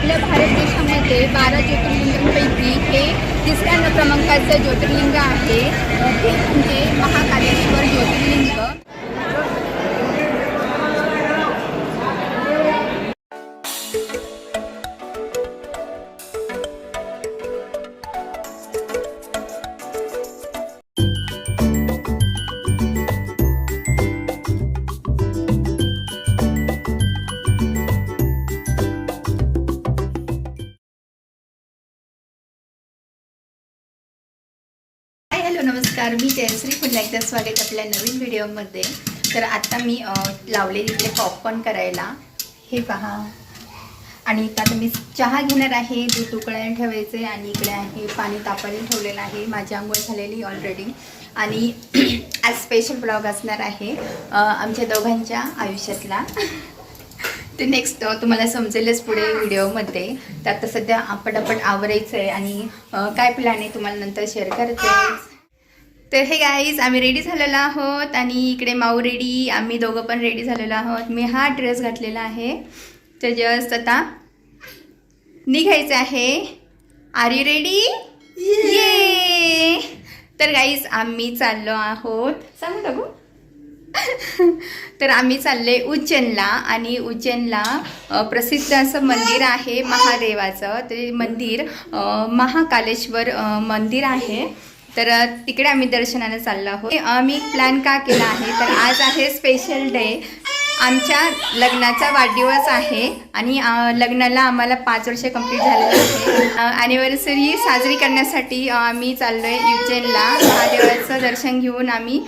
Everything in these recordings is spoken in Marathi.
आपल्या भारत देशामध्ये 12 ज्योतिर्लिंगांपैकी हे तिसऱ्या क्रमांकाचं ज्योतिर्लिंग आहे. ते म्हणजे महाकालेश्वर ज्योतिर्लिंग. हॅलो नमस्कार, मी जयश्री. पुन्हा एकदा स्वागत आपल्या नवीन व्हिडिओमध्ये. तर आता मी लावले तिथे पॉपकॉर्न करायला. हे पहा. आणि आता मी चहा घेणार आहे. दूध उकळायला ठेवायचे आणि इकडे आहे पाणी तापायला ठेवलेलं आहे. माझी आंघोळ झालेली ऑलरेडी. आणि आज स्पेशल ब्लॉग असणार आहे आमच्या दोघांच्या आयुष्यातला. ते नेक्स्ट तुम्हाला समजेलच पुढे व्हिडिओमध्ये. तर आता सध्या पटापट आवरायचं आहे आणि काय प्लॅन आहे तुम्हाला नंतर शेअर करते. तर हे गाईज, आम्ही रेडी झालेलो आहोत आणि इकडे माऊ रेडी, आम्ही दोघं पण रेडी झालेलो आहोत. मी हा ड्रेस घातलेला आहे. तर जस्ट आता निघायचं आहे. Are you ready? ये. तर गाईज आम्ही चाललो आहोत, सांगू टाकू. तर आम्ही चालले उज्जैनला. आणि उज्जैनला प्रसिद्ध असं मंदिर आहे महादेवाचं. ते मंदिर महाकालेश्वर मंदिर आहे. तर तिकडे आम्ही दर्शनाला चाललो आहोत. आम्ही प्लॅन का केला आहे, तर आज आहे स्पेशल डे. आमच्या लग्नाचा वाढदिवस आहे आणि लग्नाला आम्हाला 5 वर्ष कंप्लीट झालेलं आहे. ॲनिव्हर्सरी साजरी करण्यासाठी आम्ही चाललो आहे उज्जैनला. महादेवाचं दर्शन घेऊन आम्ही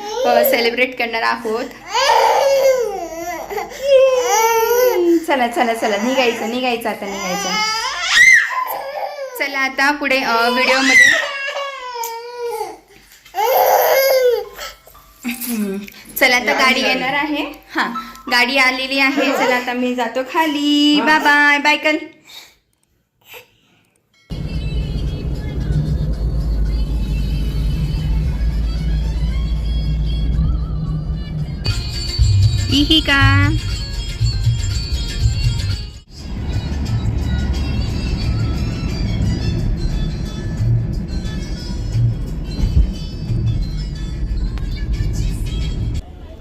सेलिब्रेट करणार आहोत. चला चला चला, निघायचं आता निघायचं. चला आता पुढे व्हिडिओमध्ये. चला आता गाडी येणार आहे. हां, गाडी आलेली आहे. चला आता मी जातो खाली. Bye bye. बाय कल. इही का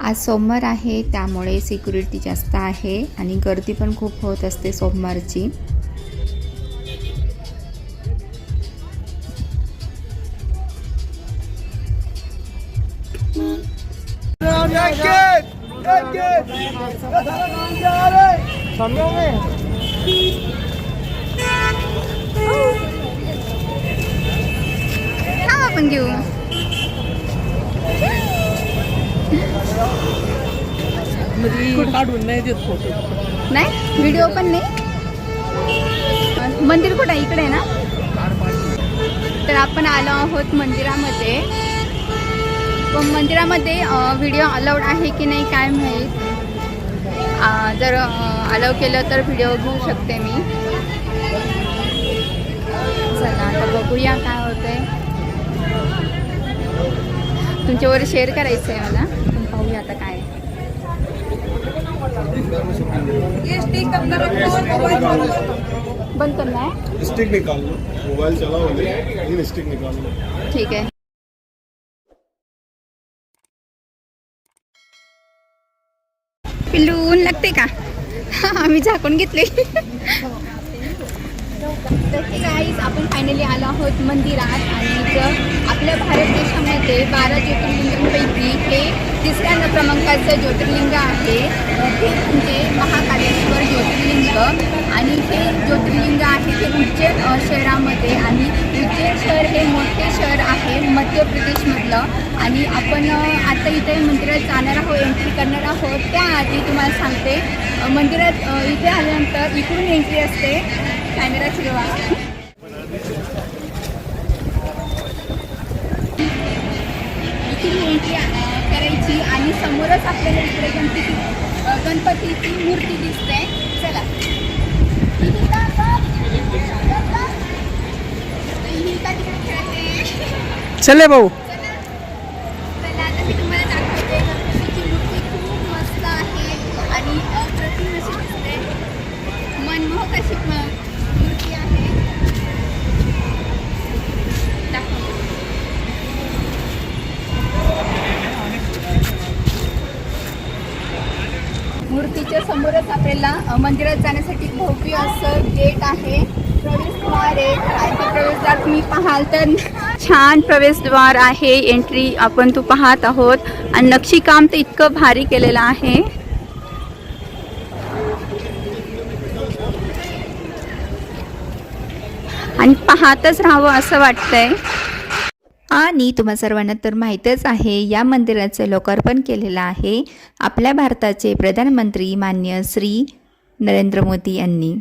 आज सोमवार आहे त्यामुळे सिक्युरिटी जास्त आहे आणि गर्दी पण खूप होत असते सोमवारची. हा आपण घेऊ. काढून नाही देत फोटो. नाही, व्हिडिओ पण नाही. मंदिर कुठं आहे? इकडे आहे ना. तर आपण आलो आहोत मंदिरामध्ये. पण मंदिरामध्ये व्हिडिओ अलाउड आहे की नाही काय माहीत. जर अलाउ केलं तर व्हिडिओ घेऊ शकते मी. चला आता बघूया काय होतंय. तुमच्यावर शेअर करायचं आहे मला. पण पाहूया आता काय. बंद करना है. स्टिक निकाल लो. मोबाइल चलाओ, लेकिन स्टिक निकाल लो. ठीक है. पिल्लू ऊन लागते का? आम्ही झाकून घेतले. तर हे गाईज, आपण फायनली आलो आहोत मंदिरात. आणि आपल्या भारत देशामध्ये 12 ज्योतिर्लिंगांपैकी हे तिसऱ्या क्रमांकाचं ज्योतिर्लिंग आहे. ते म्हणजे महाकालेश्वर ज्योतिर्लिंग. आणि हे ज्योतिर्लिंग आहे ते उज्जैन शहरामध्ये. आणि उज्जैन शहर हे मोठे शहर आहे मध्य प्रदेशमधलं. आणि आपण आता इथे मंदिरात जाणार आहोत, एंट्री करणार आहोत. त्याआधी तुम्हाला सांगते, मंदिरात इथे आल्यानंतर इकडून एंट्री असते. कॅमेरा फिरवा. इथून एंट्री करायची आणि समोरच आपल्याला इकडे गणपतीची मूर्ती दिसते. चला. चले भाऊ. चला आता मी तुम्हाला दाखवते. गणपतीची मूर्ती खूप मस्त आहे आणि अप्रतिम अशी दिसते. मनमोहक अशी मूर्ती मंदिरात जाण्यासाठी भव्य असं गेट आहे, प्रवेशद्वार आहे आणि ते प्रवेशद्वार तुम्ही पाहाल तर छान प्रवेशद्वार आहे. एंट्री आपण तू पाहत आहोत आणि नक्षीकाम तर इतकं भारी केलेलं आहे. आणि पाहतच राहावं असं वाटतंय. आणि तुम्हा सर्वांना तर माहीतच आहे, या मंदिराचं लोकार्पण केलेलं आहे आपल्या भारताचे प्रधानमंत्री माननीय श्री नरेंद्र मोदी यांनी.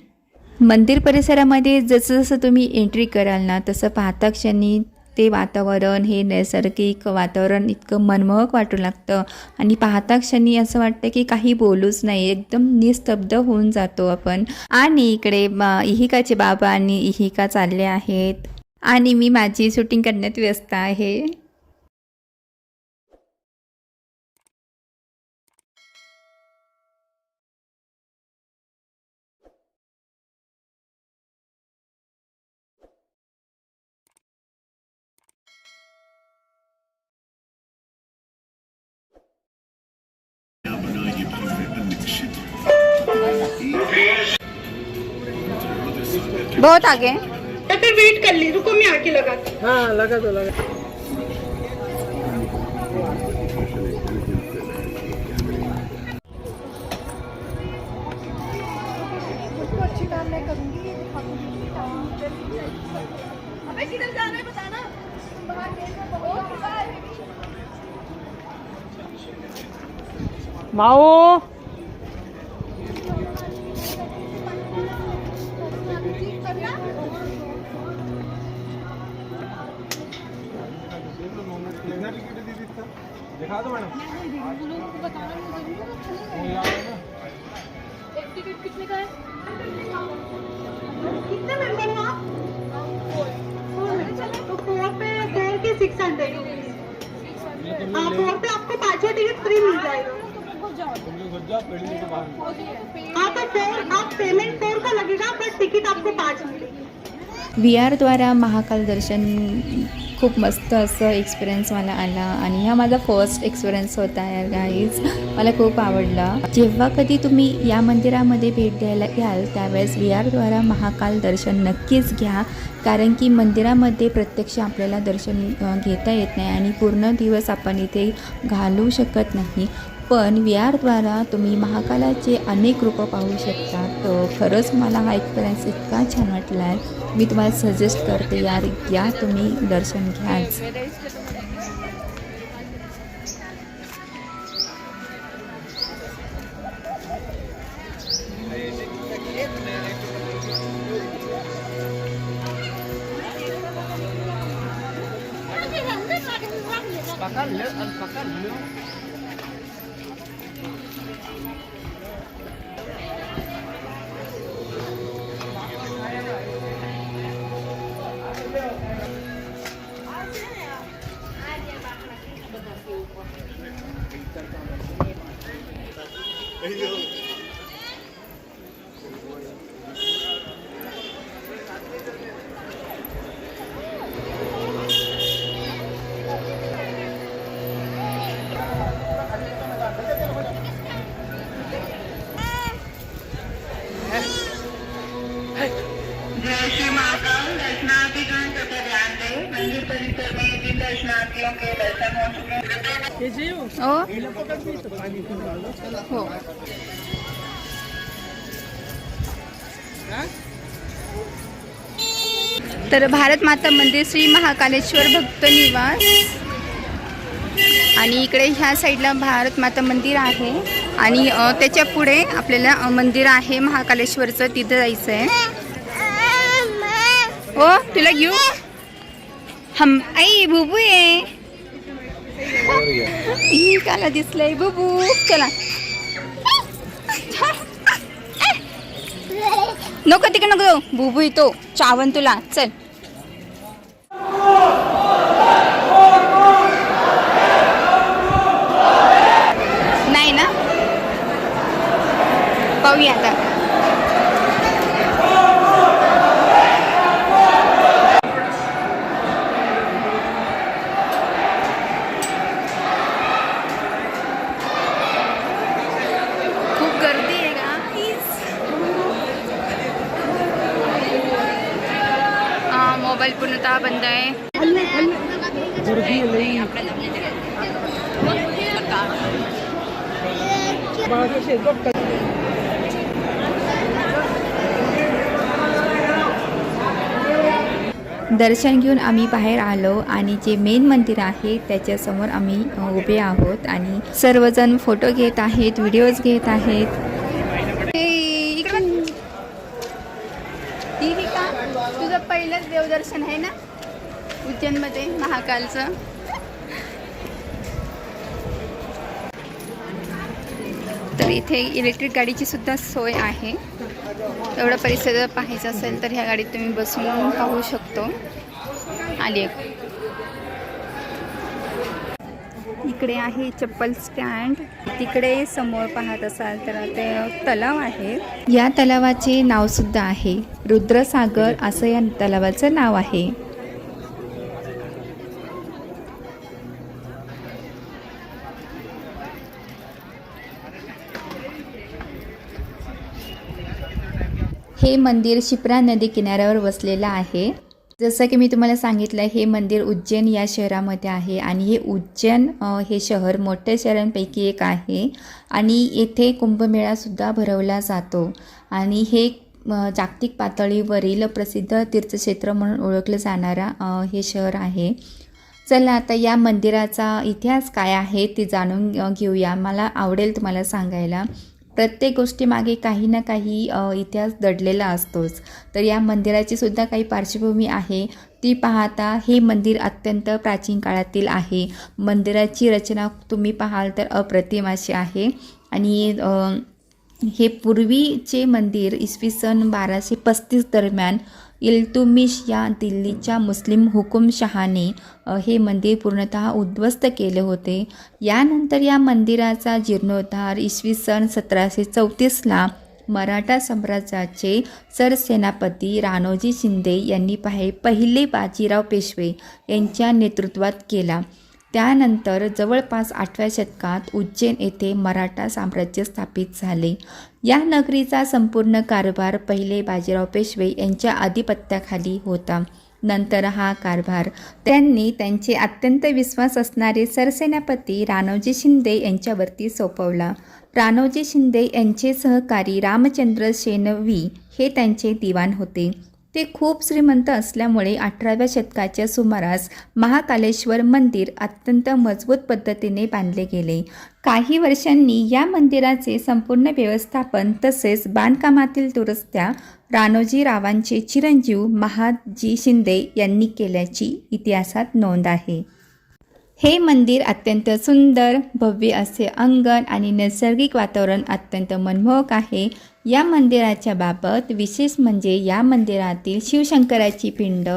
मंदिर परिसरामध्ये जसं जसं तुम्ही एंट्री कराल ना, तसं पाहता क्षणी ते वातावरण, हे नैसर्गिक वातावरण इतकं मनमोहक वाटू लागतं आणि पाहता क्षणी असं वाटतं की काही बोलूच नाही, एकदम निस्तब्ध होऊन जातो आपण. आणि इकडे इहिकाचे बाबा आणि इहिका चालले आहेत आणि मी माझी शूटिंग करण्यात व्यस्त आहे. बहुत आगे फिर वेट कर ली, रुको मैं आके लगाती हूँ। हाँ लगा दो लगा. किधर जाना है बताना। माओ दिखा दो मैडम. टिकट कितने का है? कितने मेंबर हो आप? 4 तो 4 पे 4 के 600 रुपीज. हाँ 4 पे आपको 5 टिकट फ्री मिल जाएगा. हाँ तो 4 आप पेमेंट 4 का लगेगा, बट टिकट आपको 5 मिलेगी. VR द्वारा महाकाल दर्शन खूप मस्त असं एक्सपिरियन्स मला आला आणि हा माझा फर्स्ट एक्सपिरियन्स होता यार गाईज. मला खूप आवडला. जेव्हा कधी तुम्ही या मंदिरामध्ये भेट द्यायला याल त्यावेळेस VR द्वारा महाकाल दर्शन नक्कीच घ्या, कारण की मंदिरामध्ये प्रत्यक्ष आपल्याला दर्शन घेता येत नाही आणि पूर्ण दिवस आपण इथे घालवू शकत नाही. पण VR द्वारा तुम्ही महाकालाचे अनेक रूपं पाहू शकता. तर खरंच मला हा एक्सपिरियन्स इतका छान वाटला आहे. मी तुम्हाला सजेस्ट करते यार, या तुम्ही दर्शन घ्याच. जय श्री महाकाल. दर्शनार्थिगण कृपया ध्यान दें, मंदिर परिसर में जिन दर्शनार्थियों के दर्शन हो चुके हैं कैसे हो? ओ हिला पकड़ भी तो पानी पी लो. हो. तर भारत माता मंदिर श्री महाकालेश्वर भक्त निवास आणि इकडे ह्या साईडला भारत माता मंदिर आहे आणि त्याच्या पुढे आपल्याला मंदिर आहे महाकालेश्वरचं, तिथं जायचं आहे. हो तुला घेऊ हम आई बुबू आहे. ही काला दिसलंय बुबू. चला नको तिकडे नको जाऊ, बुबू येतो चावन तुला. चल नाही ना, पाहूया आता. खूप गर्दी आहे का? मोबाईल पूर्णतः बंद आहे. गर्दी आहे लई. बाळाचं शेत बघ का. दर्शन घेऊन आम्ही बाहेर आलो आणि जे मेन मंदिर आहे त्याच्यासमोर आम्ही उभे आहोत आणि सर्वजण फोटो घेत आहेत, व्हिडिओज घेत आहेत. तुझं पहिलंच देवदर्शन आहे ना उज्जैनमध्ये महाकालचं. तर इथे इलेक्ट्रिक गाडीची सुद्धा सोय आहे. एवढा परिसर जर पाहायचा असेल तर ह्या गाडीत तुम्ही बसून पाहू शकतो. आली इकडे आहे चप्पल स्टँड. तिकडे समोर पाहत असाल तर ते तलाव आहे. या तलावाचे नाव सुद्धा आहे रुद्रसागर असं या तलावाचं नाव आहे. हे मंदिर शिप्रा नदी किनाऱ्यावर वसलेलं आहे. जसं की मी तुम्हाला सांगितलं हे मंदिर उज्जैन या शहरामध्ये आहे आणि हे उज्जैन हे शहर मोठ्या शहरांपैकी एक आहे आणि येथे कुंभमेळासुद्धा भरवला जातो आणि हे जागतिक पातळीवरील प्रसिद्ध तीर्थक्षेत्र म्हणून ओळखलं जाणारा हे शहर आहे. चला आता या मंदिराचा इतिहास काय आहे ते जाणून घेऊया. मला आवडेल तुम्हाला सांगायला. प्रत्येक गोष्टीमागे काही ना काही इतिहास दडलेला असतोच. तर या मंदिराची सुद्धा काही पार्श्वभूमी आहे. ती पाहता हे मंदिर अत्यंत प्राचीन काळातील आहे. मंदिराची रचना तुम्ही पाहाल तर अप्रतिम अशी आहे आणि हे पूर्वीचे मंदिर इसवी सन 1235 दरम्यान इल्तुमिश या दिल्लीच्या मुस्लिम हुकुमशहाने हे मंदिर पूर्णतः उद्ध्वस्त केले होते. यानंतर या मंदिराचा जीर्णोद्धार इसवी सन 1734ला मराठा साम्राज्याचे सरसेनापती राणोजी शिंदे यांनी पहिले बाजीराव पेशवे यांच्या नेतृत्वात केला. त्यानंतर जवळपास 8व्या शतकात उज्जैन येथे मराठा साम्राज्य स्थापित झाले. या नगरीचा संपूर्ण कारभार पहिले बाजीराव पेशवे यांच्या आधिपत्याखाली होता. नंतर हा कारभार त्यांनी त्यांचे अत्यंत विश्वास असणारे सरसेनापती राणोजी शिंदे यांच्यावरती सोपवला. राणोजी शिंदे यांचे सहकारी रामचंद्र शेणवी हे त्यांचे दिवाण होते. ते खूप श्रीमंत असल्यामुळे 18व्या शतकाच्या सुमारास महाकालेश्वर मंदिर अत्यंत मजबूत पद्धतीने बांधले गेले. काही वर्षांनी या मंदिराचे संपूर्ण व्यवस्थापन तसेच बांधकामातील दुरुस्त्या राणोजी रावांचे चिरंजीव महादजी शिंदे यांनी केल्याची इतिहासात नोंद आहे. हे मंदिर अत्यंत सुंदर, भव्य असे अंगण आणि नैसर्गिक वातावरण अत्यंत मनमोहक आहे. या मंदिराच्या बाबत विशेष म्हणजे या मंदिरातील शिवशंकराची पिंड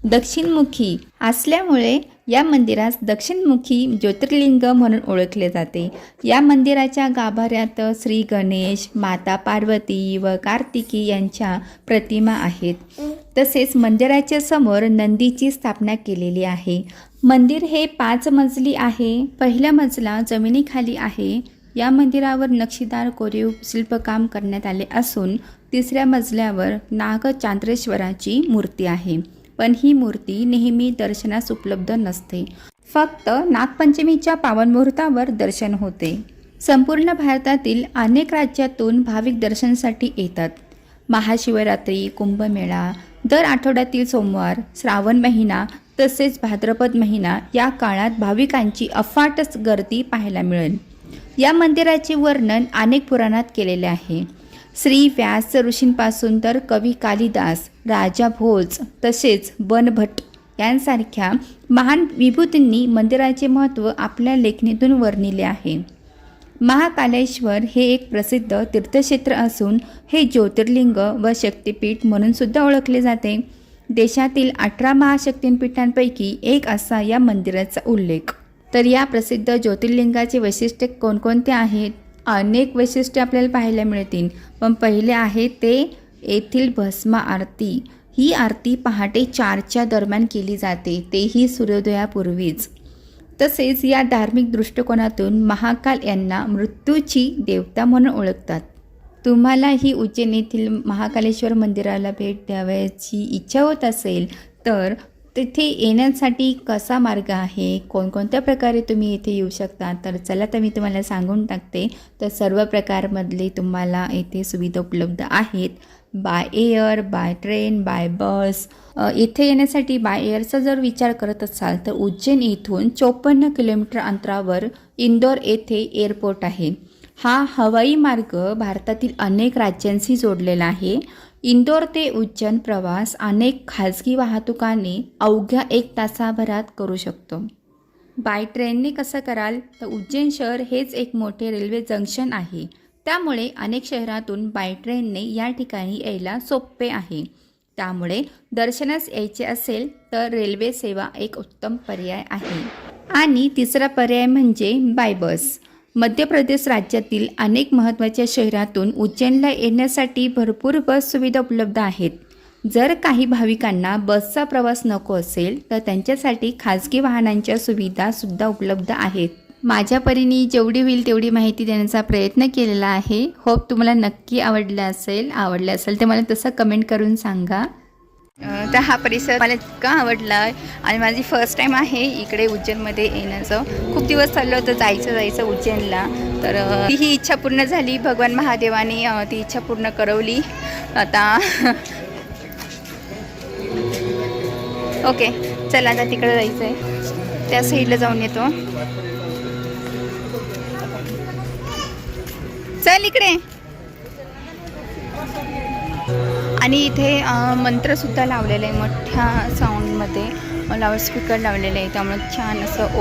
दक्षिणमुखी असल्यामुळे या मंदिरास दक्षिणमुखी ज्योतिर्लिंग म्हणून ओळखले जाते. या मंदिराच्या गाभाऱ्यात श्री गणेश, माता पार्वती व कार्तिकी यांच्या प्रतिमा आहेत. तसेच मंदिराच्या समोर नंदीची स्थापना केलेली आहे. मंदिर हे 5 मजली आहे. पहिला मजला जमिनीखाली आहे. या मंदिरावर नक्षीदार कोरीव शिल्पकाम करण्यात आले असून 3ऱ्या मजल्यावर नागचांद्रेश्वराची मूर्ती आहे. पण ही मूर्ती नेहमी दर्शनास उपलब्ध नसते. फक्त नागपंचमीच्या पावन मुहूर्तावर दर्शन होते. संपूर्ण भारतातील अनेक राज्यातून भाविक दर्शनासाठी येतात. महाशिवरात्री, कुंभमेळा, दर आठवड्यातील सोमवार, श्रावण महिना तसेच भाद्रपद महिना या काळात भाविकांची अफाट गर्दी पाहायला मिळेल. या मंदिराचे वर्णन अनेक पुराणात केलेले आहे. श्री व्यास ऋषींपासून तर कवी कालिदास, राजा भोज तसेच बनभट्ट यांसारख्या महान विभूतींनी मंदिराचे महत्त्व आपल्या लेखणीतून वर्णिले आहे. महाकालेश्वर हे एक प्रसिद्ध तीर्थक्षेत्र असून हे ज्योतिर्लिंग व शक्तिपीठ म्हणून सुद्धा ओळखले जाते. देशातील 18 महाशक्तिपीठांपैकी एक असा या मंदिराचा उल्लेख. तर या प्रसिद्ध ज्योतिर्लिंगाचे वैशिष्ट्य कोणकोणते आहेत? अनेक वैशिष्ट्ये आपल्याला पाहायला मिळतील. पण पहिले आहे ते येथील भस्म आरती. ही आरती पहाटे 4च्या दरम्यान केली जाते, तेही सूर्योदयापूर्वीच. तसेच या धार्मिक दृष्टिकोनातून महाकाल यांना मृत्यूची देवता म्हणून ओळखतात. तुम्हाला ही उज्जैन येथील महाकालेश्वर मंदिराला भेट द्यावयाची इच्छा होत असेल तर तिथे येण्यासाठी कसा मार्ग आहे, कोणकोणत्या प्रकारे तुम्ही इथे येऊ शकता, तर चला तर मी तुम्हाला सांगून टाकते. तर सर्व प्रकारमधले तुम्हाला इथे सुविधा उपलब्ध आहेत. By air, by train, by bus. इथे येण्यासाठी बाय एअरचा जर विचार करत असाल तर उज्जैन इथून 54 किलोमीटर अंतरावर इंदोर येथे एअरपोर्ट आहे. हा हवाई मार्ग भारतातील अनेक राज्यांशी जोडलेला आहे. इंदोर ते उज्जैन प्रवास अनेक खाजगी वाहतुकाने अवघ्या 1 तासाभरात करू शकतो. बाय ट्रेनने कसं कराल तर उज्जैन शहर हेच एक मोठे रेल्वे जंक्शन आहे. त्यामुळे अनेक शहरातून बाय ट्रेनने या ठिकाणी यायला सोपे आहे. त्यामुळे दर्शनास यायचे असेल तर रेल्वे सेवा एक उत्तम पर्याय आहे. आणि तिसरा पर्याय म्हणजे बाय बस. मध्य प्रदेश राज्यातील अनेक महत्त्वाच्या शहरातून उज्जैनला येण्यासाठी भरपूर बस सुविधा उपलब्ध आहेत. जर काही भाविकांना बसचा प्रवास नको असेल तर त्यांच्यासाठी खाजगी वाहनांच्या सुविधासुद्धा उपलब्ध आहेत. माझ्या परीने जेवढी होईल तेवढी माहिती देण्याचा प्रयत्न केलेला आहे. होप तुम्हाला नक्की आवडलं असेल तर मला तसं कमेंट करून सांगा. तर हा परिसर मला इतका आवडला आणि माझी फर्स्ट टाईम आहे इकडे उज्जैनमध्ये येण्याचं. खूप दिवस चाललं होतं जायचं उज्जैनला. तर ही इच्छा पूर्ण झाली. भगवान महादेवाने ती इच्छा पूर्ण करवली. आता ओके चला आता तिकडे जायचं आहे. त्या साईडला जाऊन येतो. चल इकडे. आणि इथे मंत्रसुद्धा लावलेलं आहे मोठ्या साऊंडमध्ये. लाऊडस्पीकर लावलेलं आहे त्यामुळे छान असं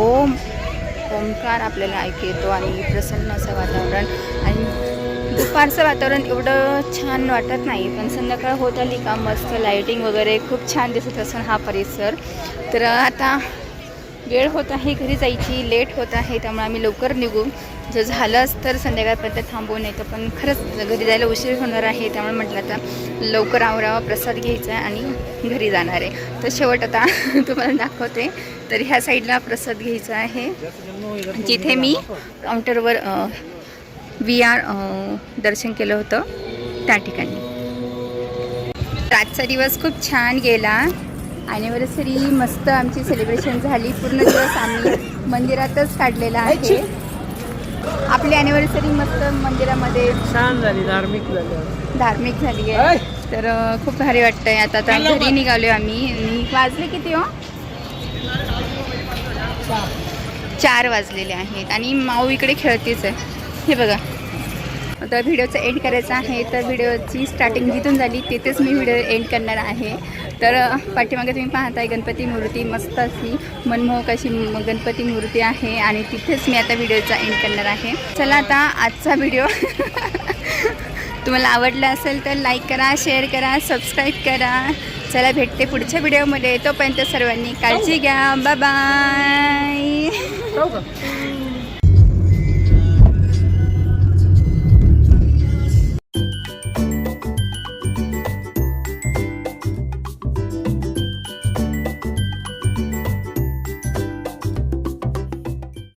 ओमकार आपल्याला ऐकू येतो आणि प्रसन्न असं वातावरण. आणि दुपारचं वातावरण एवढं छान वाटत नाही पण संध्याकाळ होत आली का मस्त लाईटिंग वगैरे खूप छान दिसत असेल हा परिसर. तर आता वेळ होत आहे घरी जायची, लेट होत आहे त्यामुळे आम्ही लवकर निघू. जर झालंच तर संध्याकाळपर्यंत थांबवू नये तर पण खरंच घरी जायला उशीर होणार आहे. त्यामुळे म्हटलं आता लवकर आवरावा, प्रसाद घ्यायचा आहे आणि घरी जाणार आहे. तर शेवट आता तुम्हाला दाखवते. तर ह्या साईडला प्रसाद घ्यायचा आहे जिथे मी काउंटरवर VR दर्शन केलं होतं त्या ठिकाणी. आजचा दिवस खूप छान गेला. ॲनिव्हर्सरी मस्त आमची सेलिब्रेशन झाली. पूर्ण दिवस आम्ही मंदिरातच काढलेला आहे. आपली ॲनिव्हर्सरी मस्त मंदिरामध्ये छान झाली, धार्मिक झाली आहे. तर खूप भारी वाटतंय. आता घरी निघालो आम्ही. वाजले किती हो? 4 वाजलेले आहेत आणि माऊ इकडे खेळतेच आहे. हे बघा. आता व्हिडिओचा एंड करायचा आहे तर व्हिडिओची स्टार्टिंग जिथून झाली तिथेच मी व्हिडिओ एंड करणार आहे. तर पाठीमागे तुम्ही पाहताय गणपती मूर्ती मस्त अशी मनमोहक अशी गणपती मूर्ती आहे आणि तिथेच मी आता व्हिडिओचा एंड करणार आहे. चला आता आजचा व्हिडिओ तुम्हाला आवडला असेल तर लाईक करा, शेअर करा, सबस्क्राईब करा. चला भेटते पुढच्या व्हिडिओमध्ये. तोपर्यंत सर्वांनी काळजी घ्या. Bye bye.